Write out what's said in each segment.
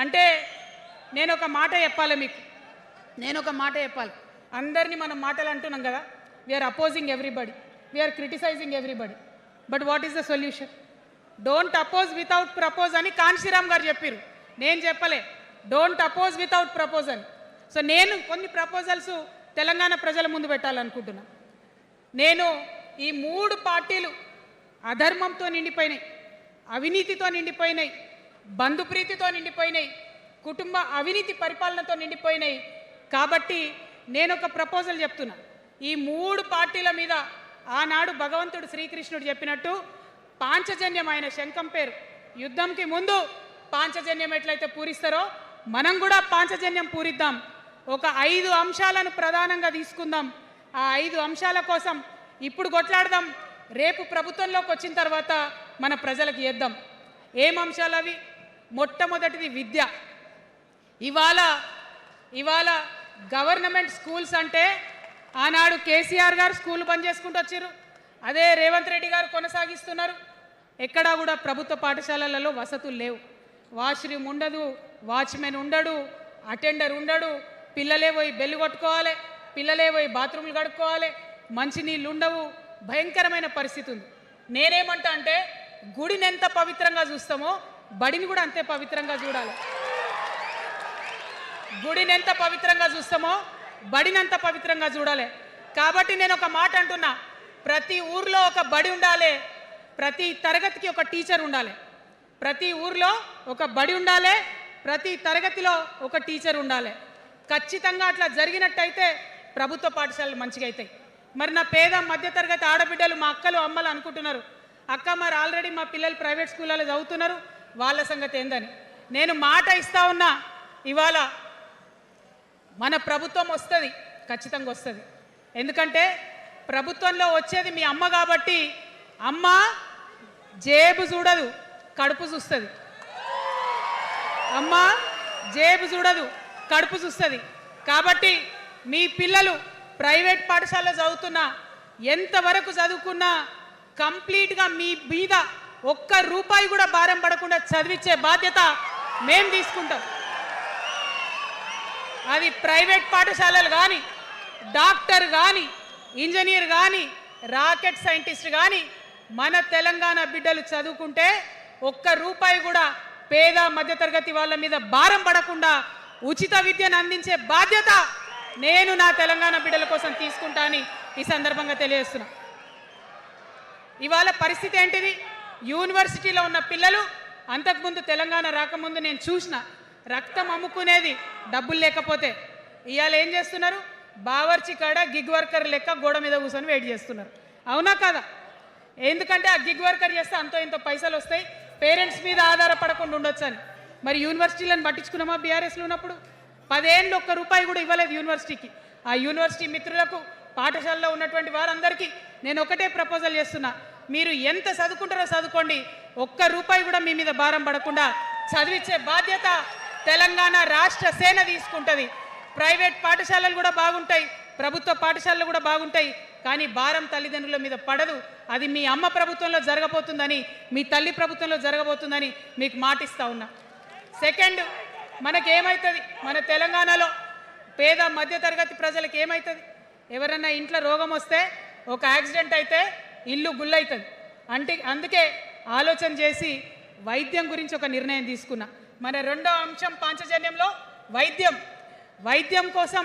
అంటే నేను ఒక మాట చెప్పాలి మీకు, అందరినీ మనం మాటలు అంటున్నాం కదా, we are opposing everybody, we are criticising everybody, but what is the solution? Don't oppose without propose అని కాన్షీరామ్ గారు చెప్పారు, నేను చెప్పలే. డోంట్ అపోజ్ వితౌట్ ప్రపోజ్ అని. సో నేను కొన్ని ప్రపోజల్స్ తెలంగాణ ప్రజల ముందు పెట్టాలనుకుంటున్నా. నేను ఈ 3 పార్టీలు అధర్మంతో నిండిపోయినాయి, అవినీతితో నిండిపోయినాయి, బంధుప్రీతితో నిండిపోయినాయి, కుటుంబ అవినీతి పరిపాలనతో నిండిపోయినాయి. కాబట్టి నేను ఒక ప్రపోజల్ చెప్తున్నా. ఈ 3 పార్టీల మీద ఆనాడు భగవంతుడు శ్రీకృష్ణుడు చెప్పినట్టు పాంచజన్యం, ఆయన శంఖం పేరు, యుద్ధంకి ముందు పాంచజన్యం ఎట్లయితే పూరిస్తారో మనం కూడా పాంచజన్యం పూరిద్దాం. ఒక 5 అంశాలను ప్రధానంగా తీసుకుందాం. ఆ 5 అంశాల కోసం ఇప్పుడు కొట్లాడదాం, రేపు ప్రభుత్వంలోకి వచ్చిన తర్వాత మన ప్రజలకు ఇద్దాం. ఏం అంశాలు అవి? మొట్టమొదటిది విద్య. ఇవాళ గవర్నమెంట్ స్కూల్స్ అంటే ఆనాడు కేసీఆర్ గారు స్కూల్ బంద్ చేసుకుంటూ వచ్చారు, అదే రేవంత్ రెడ్డి గారు కొనసాగిస్తున్నారు. ఎక్కడా కూడా ప్రభుత్వ పాఠశాలలలో వసతులు లేవు. వాష్రూమ్ ఉండదు, వాచ్మెన్ ఉండడు, అటెండర్ ఉండడు, పిల్లలే పోయి బెల్లు కొట్టుకోవాలి, పిల్లలే పోయి బాత్రూమ్లు కడుక్కోవాలి, మంచినీళ్ళు ఉండవు, భయంకరమైన పరిస్థితి ఉంది. నేనేమంటా అంటే గుడిని ఎంత పవిత్రంగా చూస్తామో బడిని కూడా అంతే పవిత్రంగా చూడాలి. గుడిని ఎంత పవిత్రంగా చూస్తామో బడిని అంత పవిత్రంగా చూడాలి. కాబట్టి నేను ఒక మాట అంటున్నా, ప్రతి ఊర్లో ఒక బడి ఉండాలి, ప్రతి తరగతికి ఒక టీచర్ ఉండాలి. ప్రతి ఊర్లో ఒక బడి ఉండాలి, ప్రతి తరగతిలో ఒక టీచర్ ఉండాలి. ఖచ్చితంగా అట్లా జరిగినట్టయితే ప్రభుత్వ పాఠశాలలు మంచిగా అవుతాయి. మరి నా పేద మధ్యతరగతి ఆడబిడ్డలు, మా అక్కలు అమ్మలు అనుకుంటున్నారు, అక్క మరి ఆల్రెడీ మా పిల్లలు ప్రైవేట్ స్కూళ్ళలో చదువుతున్నారు, వాళ్ళ సంగతి ఏందని. నేను మాట ఇస్తా ఉన్నా, ఇవాళ మన ప్రభుత్వం వస్తుంది, ఖచ్చితంగా వస్తుంది. ఎందుకంటే ప్రభుత్వంలో వచ్చేది మీ అమ్మ కాబట్టి, అమ్మ జేబు చూడదు, కడుపు చూస్తుంది. అమ్మ జేబు చూడదు, కడుపు చూస్తుంది. కాబట్టి మీ పిల్లలు ప్రైవేట్ పాఠశాలలో చదువుతున్నా, ఎంతవరకు చదువుకున్నా కంప్లీట్గా మీ మీద ఒక్క రూపాయి కూడా భారం పడకుండా చదివించే బాధ్యత మేము తీసుకుంటాం. అది ప్రైవేట్ పాఠశాలలు కానీ, డాక్టర్ కానీ, ఇంజనీర్ కానీ, రాకెట్ సైంటిస్ట్ కానీ, మన తెలంగాణ బిడ్డలు చదువుకుంటే ఒక్క రూపాయి కూడా పేద మధ్యతరగతి వాళ్ళ మీద భారం పడకుండా ఉచిత విద్యను అందించే బాధ్యత నేను నా తెలంగాణ బిడ్డల కోసం తీసుకుంటా అని ఈ సందర్భంగా తెలియజేస్తున్నా. ఇవాళ పరిస్థితి ఏంటిది? యూనివర్సిటీలో ఉన్న పిల్లలు అంతకుముందు తెలంగాణ రాకముందు నేను చూసిన రక్తం అమ్ముకునేది డబ్బులు లేకపోతే. ఇవాళ ఏం చేస్తున్నారు? బావర్చి కాడ గిగ్ వర్కర్ లెక్క గోడ మీద కూర్చొని వెయిట్ చేస్తున్నారు. అవునా కాదా? ఎందుకంటే ఆ గిగ్ వర్కర్ చేస్తే అంతో ఇంత పైసలు వస్తాయి, పేరెంట్స్ మీద ఆధారపడకుండా ఉండొచ్చు అని. మరి యూనివర్సిటీలను పట్టించుకున్నామా? బీఆర్ఎస్లో ఉన్నప్పుడు 10 ఏళ్ళు ఒక్క రూపాయి కూడా ఇవ్వలేదు యూనివర్సిటీకి. ఆ యూనివర్సిటీ మిత్రులకు, పాఠశాలలో ఉన్నటువంటి వారందరికీ నేను ఒకటే ప్రపోజల్ చేస్తున్నా, మీరు ఎంత చదువుకుంటారో చదువుకోండి, ఒక్క రూపాయి కూడా మీ మీద భారం పడకుండా చదివించే బాధ్యత తెలంగాణ రాష్ట్ర సేన తీసుకుంటుంది. ప్రైవేట్ పాఠశాలలు కూడా బాగుంటాయి, ప్రభుత్వ పాఠశాలలు కూడా బాగుంటాయి, కానీ భారం తల్లిదండ్రుల మీద పడదు. అది మీ అమ్మ ప్రభుత్వంలో జరగబోతుందని, మీ తల్లి ప్రభుత్వంలో జరగబోతుందని మీకు మాటిస్తా ఉన్నా. సెకండ్, మనకేమవుతుంది? మన తెలంగాణలో పేద మధ్యతరగతి ప్రజలకు ఏమవుతుంది? ఎవరన్నా ఇంట్లో రోగం వస్తే, ఒక యాక్సిడెంట్ అయితే ఇల్లు గుల్లవుతుంది. అందుకే ఆలోచన చేసి వైద్యం గురించి ఒక నిర్ణయం తీసుకున్నా. మన రెండో అంశం పాంచజన్యంలో వైద్యం కోసం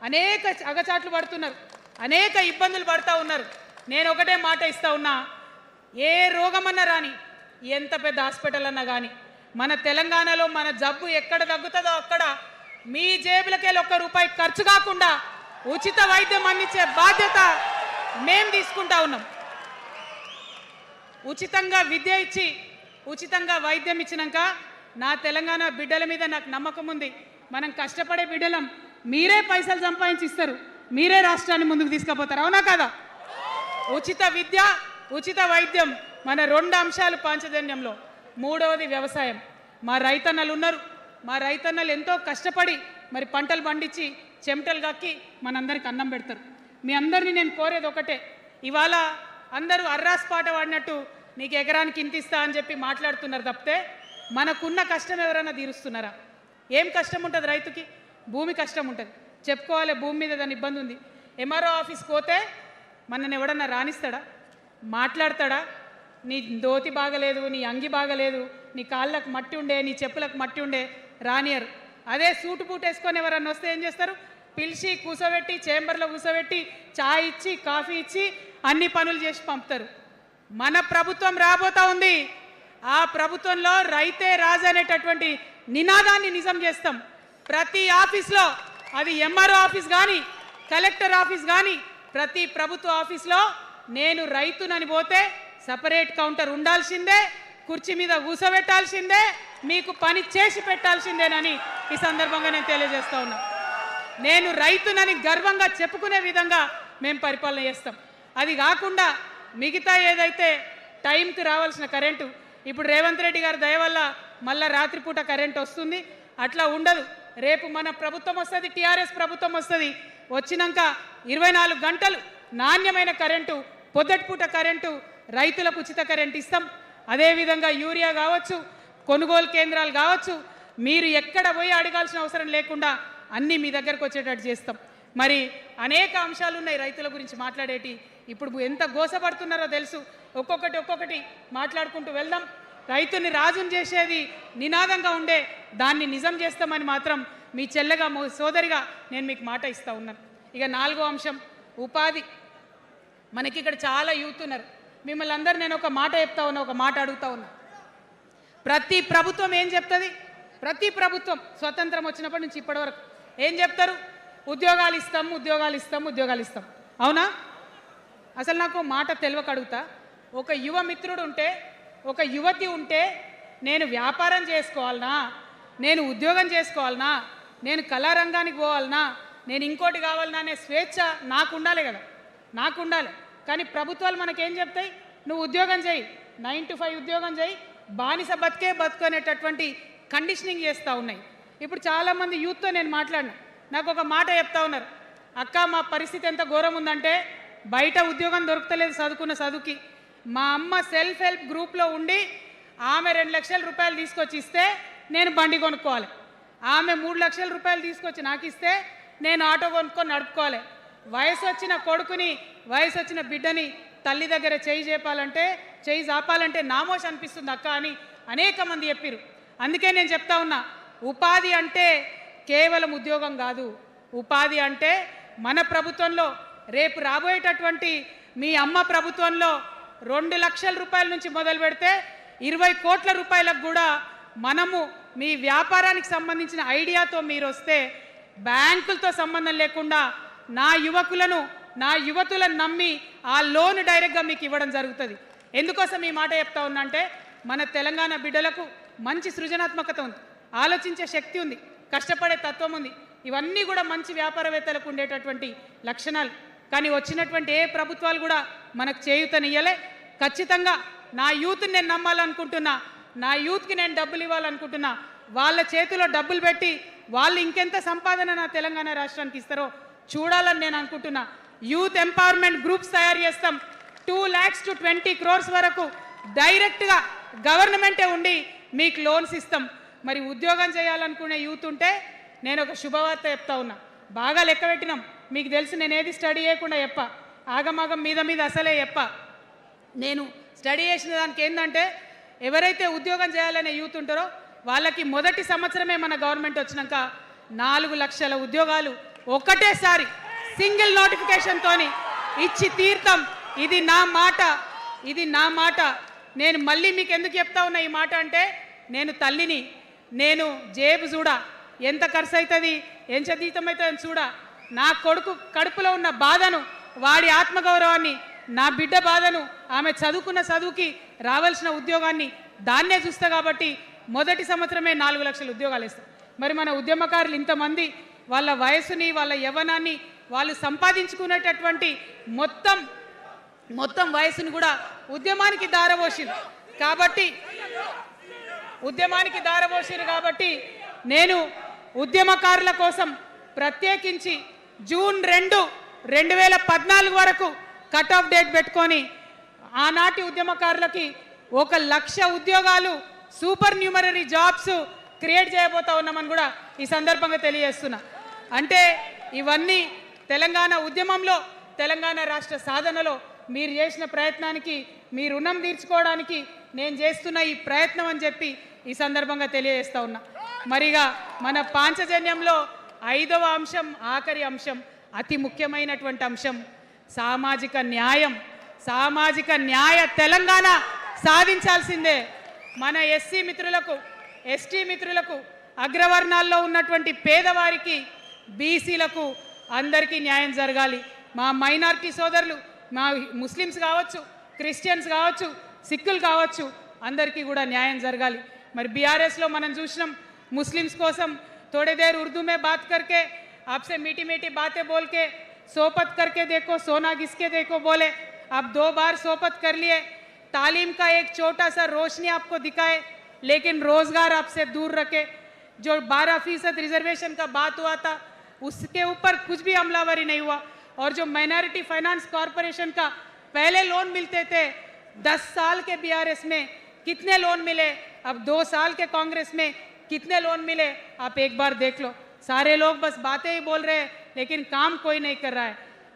అనేక అగచాట్లు పడుతున్నారు, అనేక ఇబ్బందులు పడుతూ ఉన్నారు. నేను ఒకటే మాట ఇస్తా ఉన్నా, ఏ రోగమన్నా రాని, ఎంత పెద్ద హాస్పిటల్ అన్నా కానీ, మన తెలంగాణలో మన జబ్బు ఎక్కడ తగ్గుతుందో అక్కడ మీ జేబులకెళ్ళి ఒక్క రూపాయి ఖర్చు కాకుండా ఉచిత వైద్యం అందించే బాధ్యత మేము తీసుకుంటా ఉన్నాం. ఉచితంగా విద్య ఇచ్చి, ఉచితంగా వైద్యం ఇచ్చినాక నా తెలంగాణ బిడ్డల మీద నాకు నమ్మకం ఉంది. మనం కష్టపడే బిడ్డలం, మీరే పైసలు సంపాదించి ఇస్తారు, మీరే రాష్ట్రాన్ని ముందుకు తీసుకుపోతారు. అవునా కదా? ఉచిత విద్య, ఉచిత వైద్యం మన 2 అంశాలు పాంచజన్యంలో. మూడవది వ్యవసాయం. మా రైతన్నలు ఉన్నారు, మా రైతన్నలు ఎంతో కష్టపడి మరి పంటలు పండించి చెమటలు కక్కి మనందరికి అన్నం పెడతారు. మీ అందరినీ నేను కోరేది ఒకటే, ఇవాళ అందరూ అర్రాస్ పాట పాడినట్టు నీకు ఎకరానికి ఇంత ఇస్తా అని చెప్పి మాట్లాడుతున్నారు తప్పితే మనకున్న కష్టం ఎవరైనా తీరుస్తున్నారా? ఏం కష్టం ఉంటుంది రైతుకి? భూమి కష్టం ఉంటుంది, చెప్పుకోవాలి, భూమి మీద దాని ఇబ్బంది ఉంది. ఎంఆర్ఓ ఆఫీస్కి పోతే మనని ఎవడన్నా రాణిస్తాడా? మాట్లాడతాడా? నీ దోతి బాగలేదు, నీ అంగి బాగలేదు, నీ కాళ్ళకు మట్టి ఉండే, నీ చెప్పులకు మట్టి ఉండే రానియరు. అదే సూటు బూట్ వేసుకొని ఎవరన్నా వస్తే ఏం చేస్తారు? పిలిచి కూసోబెట్టి, చేంబర్లో కూసోబెట్టి, చాయ్ ఇచ్చి, కాఫీ ఇచ్చి అన్ని పనులు చేసి పంపుతారు. మన ప్రభుత్వం రాబోతా ఉంది. ఆ ప్రభుత్వంలో రైతే రాజు అనేటటువంటి నినాదాన్ని నిజం చేస్తాం. ప్రతి ఆఫీస్లో, అది ఎంఆర్ఓ ఆఫీస్ కానీ, కలెక్టర్ ఆఫీస్ కానీ, ప్రతి ప్రభుత్వ ఆఫీస్లో నేను రైతునని పోతే సపరేట్ కౌంటర్ ఉండాల్సిందే, కుర్చీ మీద కూసోబెట్టాల్సిందే, మీకు పని చేసి పెట్టాల్సిందేనని ఈ సందర్భంగా నేను తెలియజేస్తా ఉన్నా. నేను రైతునని గర్వంగా చెప్పుకునే విధంగా మేము పరిపాలన చేస్తాం. అది కాకుండా మిగతా ఏదైతే టైంకి రావాల్సిన కరెంటు, ఇప్పుడు రేవంత్ రెడ్డి గారి దయ వల్ల మళ్ళీ రాత్రిపూట కరెంట్ వస్తుంది. అట్లా ఉండదు. రేపు మన ప్రభుత్వం వస్తుంది, టీఆర్ఎస్ ప్రభుత్వం వస్తుంది. వచ్చినాక 24 గంటలు నాణ్యమైన కరెంటు, పొద్దుటిపూట కరెంటు, రైతులకు ఉచిత కరెంటు ఇస్తాం. అదేవిధంగా యూరియా కావచ్చు, కొనుగోలు కేంద్రాలు కావచ్చు, మీరు ఎక్కడ పోయి అడగాల్సిన అవసరం లేకుండా అన్నీ మీ దగ్గరకు వచ్చేటట్టు చేస్తాం. మరి అనేక అంశాలు ఉన్నాయి రైతుల గురించి మాట్లాడేటి. ఇప్పుడు ఎంత గోసపడుతున్నారో తెలుసు. ఒక్కొక్కటి మాట్లాడుకుంటూ వెళ్దాం. రైతుని రాజుని చేసేది నినాదంగా ఉండే దాన్ని నిజం చేస్తామని మాత్రం మీ చెల్లెగా, సోదరిగా నేను మీకు మాట ఇస్తూ ఉన్నాను. ఇక 4వ అంశం ఉపాధి. మనకి ఇక్కడ చాలా యూత్ ఉన్నారు. మిమ్మల్ని అందరూ నేను ఒక మాట చెప్తా ఉన్నా, ఒక మాట అడుగుతా ఉన్నా. ప్రతి ప్రభుత్వం ఏం చెప్తుంది? ప్రతి ప్రభుత్వం స్వతంత్రం వచ్చినప్పటి నుంచి ఇప్పటి వరకు ఏం చెప్తారు? ఉద్యోగాలు ఇస్తాం, ఉద్యోగాలు ఇస్తాం, ఉద్యోగాలు ఇస్తాం. అవునా? అసలు నాకు మాట తెలియక అడుగుతా. ఒక యువ మిత్రుడు ఉంటే, ఒక యువతి ఉంటే, నేను వ్యాపారం చేసుకోవాలనా, నేను ఉద్యోగం చేసుకోవాలనా, నేను కళారంగానికి పోవాలనా, నేను ఇంకోటి కావాలనా అనే స్వేచ్ఛ నాకు ఉండాలి కదా, నాకు ఉండాలి. కానీ ప్రభుత్వాలు మనకేం చెప్తాయి? నువ్వు ఉద్యోగం చేయి, 9 to 5 ఉద్యోగం చేయి, బానిస బతుకు అనేటటువంటి కండిషనింగ్ చేస్తూ ఉన్నాయి. ఇప్పుడు చాలామంది యూత్తో నేను మాట్లాడినా, నాకు ఒక మాట చెప్తా ఉన్నారు. అక్క, మా పరిస్థితి ఎంత ఘోరం ఉందంటే బయట ఉద్యోగం దొరుకుతలేదు చదువుకున్న చదువుకి. మా అమ్మ సెల్ఫ్ హెల్ప్ గ్రూప్లో ఉండి ఆమె 2 లక్షల రూపాయలు తీసుకొచ్చి ఇస్తే నేను బండి కొనుక్కోవాలి. ఆమె 3 లక్షల రూపాయలు తీసుకొచ్చి నాకు ఇస్తే నేను ఆటో కొనుక్కొని నడుపుకోవాలి. వయసు వచ్చిన కొడుకుని, వయసు వచ్చిన బిడ్డని తల్లి దగ్గర చేయి జాపాలంటే నామోష్ అనిపిస్తుంది అక్క అని అనేక మంది చెప్పారు. అందుకే నేను చెప్తా ఉన్నా, ఉపాధి అంటే కేవలం ఉద్యోగం కాదు. ఉపాధి అంటే మన ప్రభుత్వంలో, రేపు రాబోయేటటువంటి మీ అమ్మ ప్రభుత్వంలో 2 లక్షల రూపాయల నుంచి మొదలు పెడితే 20 కోట్ల రూపాయలకు కూడా మనము మీ వ్యాపారానికి సంబంధించిన ఐడియాతో మీరు వస్తే బ్యాంకులతో సంబంధం లేకుండా నా యువతులను నమ్మి ఆ లోన్ డైరెక్ట్గా మీకు ఇవ్వడం జరుగుతుంది. ఎందుకోసం ఈ మాట చెప్తా ఉన్నా అంటే, మన తెలంగాణ బిడ్డలకు మంచి సృజనాత్మకత ఉంది, ఆలోచించే శక్తి ఉంది, కష్టపడే తత్వం ఉంది. ఇవన్నీ కూడా మంచి వ్యాపారవేత్తలకు ఉండేటటువంటి లక్షణాలు. కానీ వచ్చినటువంటి ఏ ప్రభుత్వాలు కూడా మనకు చేయూతనియ్యలే. ఖచ్చితంగా నా యూత్ని నేను నమ్మాలనుకుంటున్నా, నా యూత్కి నేను డబ్బులు ఇవ్వాలనుకుంటున్నా. వాళ్ళ చేతిలో డబ్బులు పెట్టి వాళ్ళు ఇంకెంత సంపాదన నా తెలంగాణ రాష్ట్రానికి ఇస్తారో చూడాలని నేను అనుకుంటున్నా. యూత్ ఎంపవర్మెంట్ గ్రూప్స్ తయారు చేస్తాం. 2 lakhs to 20 crores వరకు డైరెక్ట్గా గవర్నమెంటే ఉండి మీకు లోన్స్ ఇస్తాం. మరి ఉద్యోగం చేయాలనుకునే యూత్ ఉంటే నేను ఒక శుభవార్త చెప్తా ఉన్నా. బాగా లెక్క పెట్టినాం. మీకు తెలుసు, నేను ఏది స్టడీ చేయకుండా చెప్ప, ఆగమాగం మీద అసలే చెప్ప. నేను స్టడీ చేసిన దానికి ఏంటంటే, ఎవరైతే ఉద్యోగం చేయాలనే యూత్ ఉంటారో వాళ్ళకి మొదటి సంవత్సరమే మన గవర్నమెంట్ వచ్చినాక 4 లక్షల ఉద్యోగాలు ఒకటేసారి సింగిల్ నోటిఫికేషన్తో ఇచ్చి తీర్థం. ఇది నా మాట. నేను మళ్ళీ మీకు ఎందుకు చెప్తా ఉన్నా ఈ మాట అంటే, నేను తల్లిని, నేను జేబు చూడా, ఎంత ఖర్చు అవుతుంది, ఎంత జీతం అవుతుంది చూడా. నా కొడుకు కడుపులో ఉన్న బాధను, వాడి ఆత్మగౌరవాన్ని, నా బిడ్డ బాధను, ఆమె చదువుకున్న చదువుకి రావాల్సిన ఉద్యోగాన్ని దాన్నే చూస్తా. కాబట్టి మొదటి సంవత్సరమే 4 లక్షల ఉద్యోగాలు ఇస్తాం. మరి మన ఉద్యమకారులు ఇంతమంది వాళ్ళ వయసుని, వాళ్ళ యవ్వనాన్ని, వాళ్ళు సంపాదించుకునేటటువంటి మొత్తం వయసుని కూడా ఉద్యమానికి దారపోసిరు. కాబట్టి నేను ఉద్యమకారుల కోసం ప్రత్యేకించి జూన్ 2, 2014 వరకు కట్ ఆఫ్ డేట్ పెట్టుకొని ఆనాటి ఉద్యమకారులకి 1 లక్ష ఉద్యోగాలు, సూపర్ న్యూమరరీ జాబ్స్ క్రియేట్ చేయబోతా ఉన్నామని కూడా ఈ సందర్భంగా తెలియజేస్తున్నా. అంటే ఇవన్నీ తెలంగాణ ఉద్యమంలో, తెలంగాణ రాష్ట్ర సాధనలో మీరు చేసిన ప్రయత్నానికి, మీ రుణం తీర్చుకోవడానికి నేను చేస్తున్న ఈ ప్రయత్నం అని చెప్పి ఈ సందర్భంగా తెలియజేస్తా ఉన్నా. మరిగా మన పాంచజన్యంలో 5వ అంశం, ఆఖరి అంశం, అతి ముఖ్యమైనటువంటి అంశం సామాజిక న్యాయం. సామాజిక న్యాయ తెలంగాణ సాధించాల్సిందే. మన ఎస్సీ మిత్రులకు, ఎస్టీ మిత్రులకు, అగ్రవర్ణాల్లో ఉన్నటువంటి పేదవారికి, బీసీలకు అందరికీ న్యాయం జరగాలి. మా మైనారిటీ సోదరులు, మా ముస్లిమ్స్ కావచ్చు, క్రిస్టియన్స్ కావచ్చు, సిక్కులు కావచ్చు, అందరికీ కూడా న్యాయం జరగాలి. మరి బీఆర్ఎస్లో మనం చూసినాం, मुस्लिम्स कोसम थोड़ी देर उर्दू में बात करके आपसे मीठी मीठी बातें बोल के सोपत करके देखो, सोना घिसके देखो बोले, आप 2 बार सोपत कर लिए, तालीम का एक छोटा सा रोशनी आपको दिखाए, लेकिन रोजगार आपसे दूर रखे। जो 12% रिजर्वेशन का बात हुआ था उसके ऊपर कुछ भी अमलावरी नहीं हुआ। और जो माइनॉरिटी फाइनेंस कॉरपोरेशन का पहले लोन मिलते थे, 10 साल के बीआरएस में कितने लोन मिले, अब 2 साल के कांग्रेस में कितने लोन मिले, आप एक बार देख लो। सारे लोग बस बातें ही बोल रहे हैं लेकिन काम कोई नहीं कर रहा है।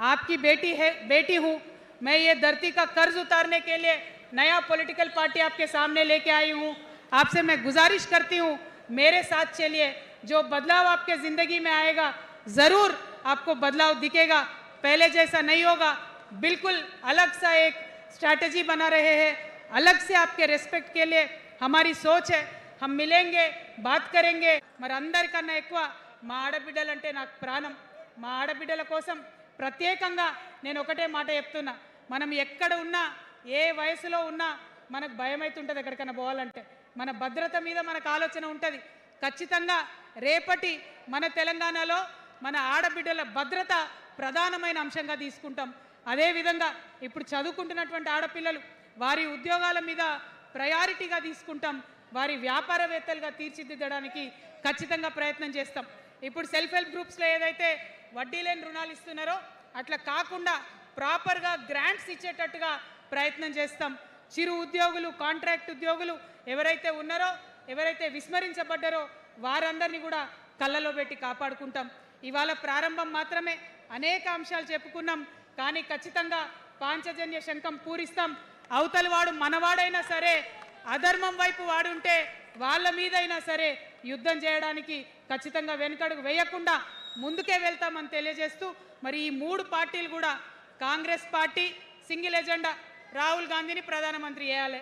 आपकी बेटी हूँ मैं, ये धरती का कर्ज उतारने के लिए नया पॉलिटिकल पार्टी आपके सामने लेके आई हूँ। आपसे मैं गुजारिश करती हूँ मेरे साथ चलिए, जो बदलाव आपके ज़िंदगी में आएगा ज़रूर आपको बदलाव दिखेगा, पहले जैसा नहीं होगा। बिल्कुल अलग सा एक स्ट्रैटेजी बना रहे हैं, अलग से आपके रेस्पेक्ट के लिए हमारी सोच है। हम मिलेंगे, बात करेंगे। మరి అందరికన్నా ఎక్కువ మా ఆడబిడ్డలంటే నాకు ప్రాణం. మా ఆడబిడ్డల కోసం ప్రత్యేకంగా నేను ఒకటే మాట చెప్తున్నా, మనం ఎక్కడ ఉన్నా, ఏ వయసులో ఉన్నా మనకు భయం అవుతుంటుంది ఎక్కడికైనా పోవాలంటే. మన భద్రత మీద మనకు ఆలోచన ఉంటుంది. ఖచ్చితంగా రేపటి మన తెలంగాణలో మన ఆడబిడ్డల భద్రత ప్రధానమైన అంశంగా తీసుకుంటాం. అదేవిధంగా ఇప్పుడు చదువుకుంటున్నటువంటి ఆడపిల్లలు వారి ఉద్యోగాల మీద ప్రయారిటీగా తీసుకుంటాం, వారి వ్యాపారవేత్తలుగా తీర్చిదిద్దడానికి ఖచ్చితంగా ప్రయత్నం చేస్తాం. ఇప్పుడు సెల్ఫ్ హెల్ప్ గ్రూప్స్లో ఏదైతే వడ్డీ లేని రుణాలు ఇస్తున్నారో అట్లా కాకుండా ప్రాపర్గా గ్రాంట్స్ ఇచ్చేటట్టుగా ప్రయత్నం చేస్తాం. చిరు ఉద్యోగులు, కాంట్రాక్ట్ ఉద్యోగులు ఎవరైతే ఉన్నారో, ఎవరైతే విస్మరించబడ్డారో వారందరినీ కూడా కళ్ళలో పెట్టి కాపాడుకుంటాం. ఇవాళ ప్రారంభం మాత్రమే, అనేక అంశాలు చెప్పుకున్నాం, కానీ ఖచ్చితంగా పాంచజన్య శంఖం పూరిస్తాం. అవతలి వాడు మనవాడైనా సరే, అధర్మం వైపు వాడుంటే వాళ్ళ మీదైనా సరే యుద్ధం చేయడానికి ఖచ్చితంగా వెనుకడుగు వేయకుండా ముందుకే వెళ్తామని తెలియజేస్తూ, మరి ఈ 3 పార్టీలు కూడా, Congress party single agenda, Rahul గాంధీని ప్రధానమంత్రి చేయాలి,